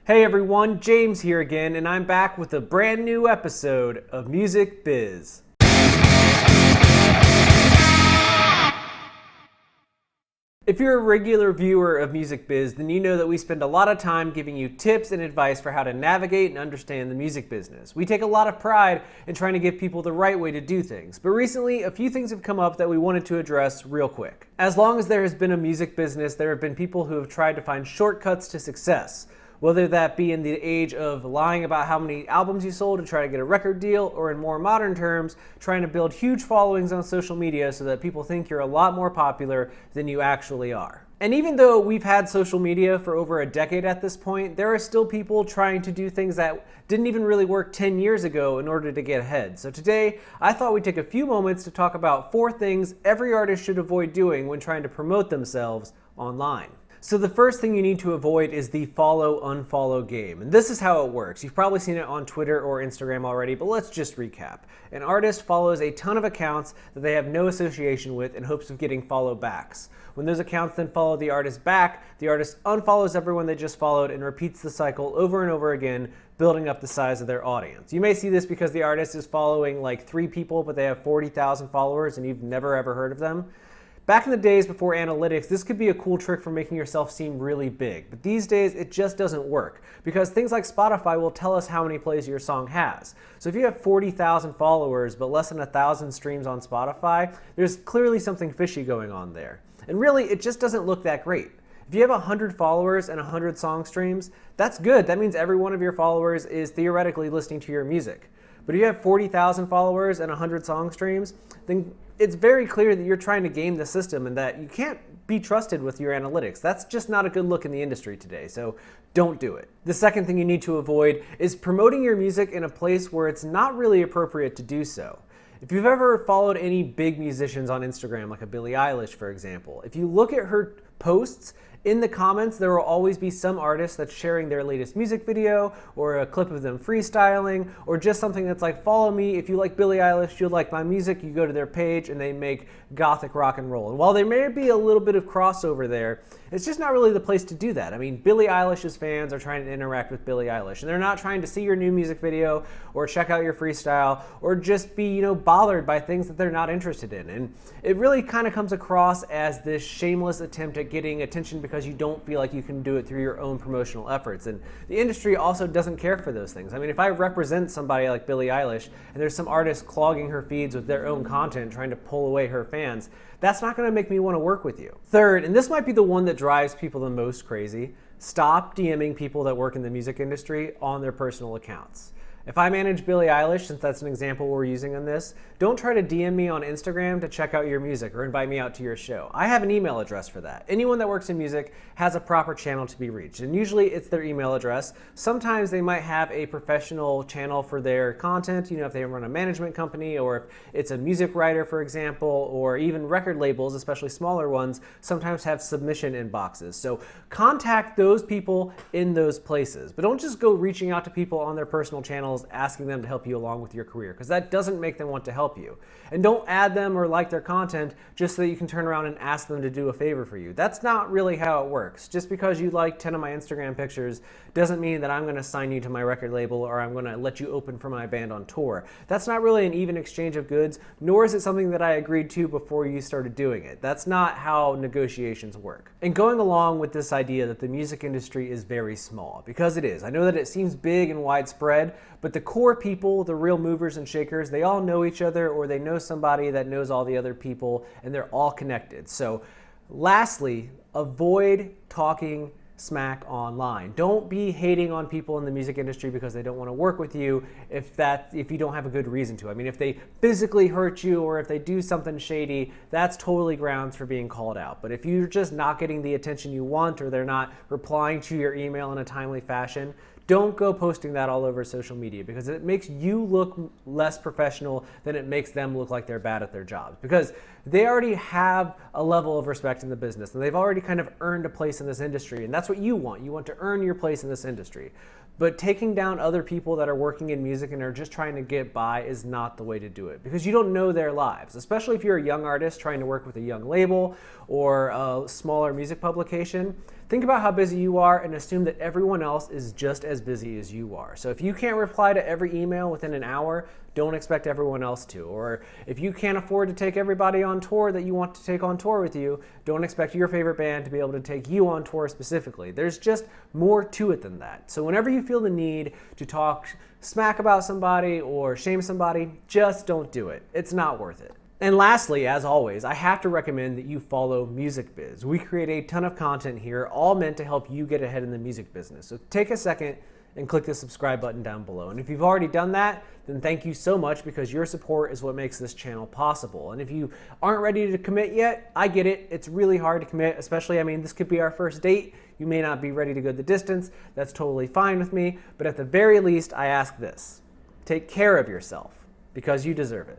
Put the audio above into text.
Hey everyone, James here again, and I'm back with a brand new episode of Music Biz. If you're a regular viewer of Music Biz, then you know that we spend a lot of time giving you tips and advice for how to navigate and understand the music business. We take a lot of pride in trying to give people the right way to do things, but recently a few things have come up that we wanted to address real quick. As long as there has been a music business, there have been people who have tried to find shortcuts to success. Whether that be in the age of lying about how many albums you sold to try to get a record deal, or in more modern terms, trying to build huge followings on social media so that people think you're a lot more popular than you actually are. And even though we've had social media for over a decade at this point, there are still people trying to do things that didn't even really work 10 years ago in order to get ahead. So today, I thought we'd take a few moments to talk about 4 things every artist should avoid doing when trying to promote themselves online. So the first thing you need to avoid is the follow-unfollow game. And this is how it works. You've probably seen it on Twitter or Instagram already, but let's just recap. An artist follows a ton of accounts that they have no association with in hopes of getting follow backs. When those accounts then follow the artist back, the artist unfollows everyone they just followed and repeats the cycle over and over again, building up the size of their audience. You may see this because the artist is following like 3 people, but they have 40,000 followers and you've never ever heard of them. Back in the days before analytics, this could be a cool trick for making yourself seem really big. But these days, it just doesn't work because things like Spotify will tell us how many plays your song has. So if you have 40,000 followers but less than 1,000 streams on Spotify, there's clearly something fishy going on there. And really, it just doesn't look that great. If you have 100 followers and 100 song streams, that's good. That means every one of your followers is theoretically listening to your music. But if you have 40,000 followers and 100 song streams, then it's very clear that you're trying to game the system and that you can't be trusted with your analytics. That's just not a good look in the industry today, so don't do it. The second thing you need to avoid is promoting your music in a place where it's not really appropriate to do so. If you've ever followed any big musicians on Instagram, like a Billie Eilish, for example, if you look at her posts, in the comments, there will always be some artist that's sharing their latest music video or a clip of them freestyling or just something that's like, follow me. If you like Billie Eilish, you'll like my music. You go to their page and they make gothic rock and roll. And while there may be a little bit of crossover there, it's just not really the place to do that. I mean, Billie Eilish's fans are trying to interact with Billie Eilish and they're not trying to see your new music video or check out your freestyle or just be, bothered by things that they're not interested in. And it really kind of comes across as this shameless attempt at getting attention because you don't feel like you can do it through your own promotional efforts. And the industry also doesn't care for those things. I mean, if I represent somebody like Billie Eilish and there's some artist clogging her feeds with their own content trying to pull away her fans, that's not going to make me want to work with you. Third, and this might be the one that drives people the most crazy, stop DMing people that work in the music industry on their personal accounts. If I manage Billie Eilish, since that's an example we're using on this, don't try to DM me on Instagram to check out your music or invite me out to your show. I have an email address for that. Anyone that works in music has a proper channel to be reached, and usually it's their email address. Sometimes they might have a professional channel for their content, if they run a management company or if it's a music writer, for example, or even record labels, especially smaller ones, sometimes have submission inboxes. So contact those people in those places, but don't just go reaching out to people on their personal channels asking them to help you along with your career, because that doesn't make them want to help you. And don't add them or like their content just so that you can turn around and ask them to do a favor for you. That's not really how it works. Just because you like 10 of my Instagram pictures doesn't mean that I'm going to sign you to my record label or I'm going to let you open for my band on tour. That's not really an even exchange of goods, nor is it something that I agreed to before you started doing it. That's not how negotiations work. And going along with this idea that the music industry is very small, because it is. I know that it seems big and widespread, but the core people, the real movers and shakers, they all know each other or they know somebody that knows all the other people and they're all connected. So lastly, avoid talking smack online. Don't be hating on people in the music industry because they don't want to work with you if you don't have a good reason to. I mean, if they physically hurt you or if they do something shady, that's totally grounds for being called out. But if you're just not getting the attention you want or they're not replying to your email in a timely fashion, don't go posting that all over social media because it makes you look less professional than it makes them look like they're bad at their jobs, because they already have a level of respect in the business and they've already kind of earned a place in this industry, and that's what you want. You want to earn your place in this industry. But taking down other people that are working in music and are just trying to get by is not the way to do it, because you don't know their lives, especially if you're a young artist trying to work with a young label or a smaller music publication. Think about how busy you are and assume that everyone else is just as busy as you are. So if you can't reply to every email within an hour, don't expect everyone else to. Or if you can't afford to take everybody on tour that you want to take on tour with you, don't expect your favorite band to be able to take you on tour specifically. There's just more to it than that. So whenever you feel the need to talk smack about somebody or shame somebody, just don't do it. It's not worth it. And lastly, as always, I have to recommend that you follow Music Biz. We create a ton of content here, all meant to help you get ahead in the music business. So take a second and click the subscribe button down below. And if you've already done that, then thank you so much, because your support is what makes this channel possible. And if you aren't ready to commit yet, I get it. It's really hard to commit, especially, this could be our first date. You may not be ready to go the distance. That's totally fine with me. But at the very least, I ask this: take care of yourself, because you deserve it.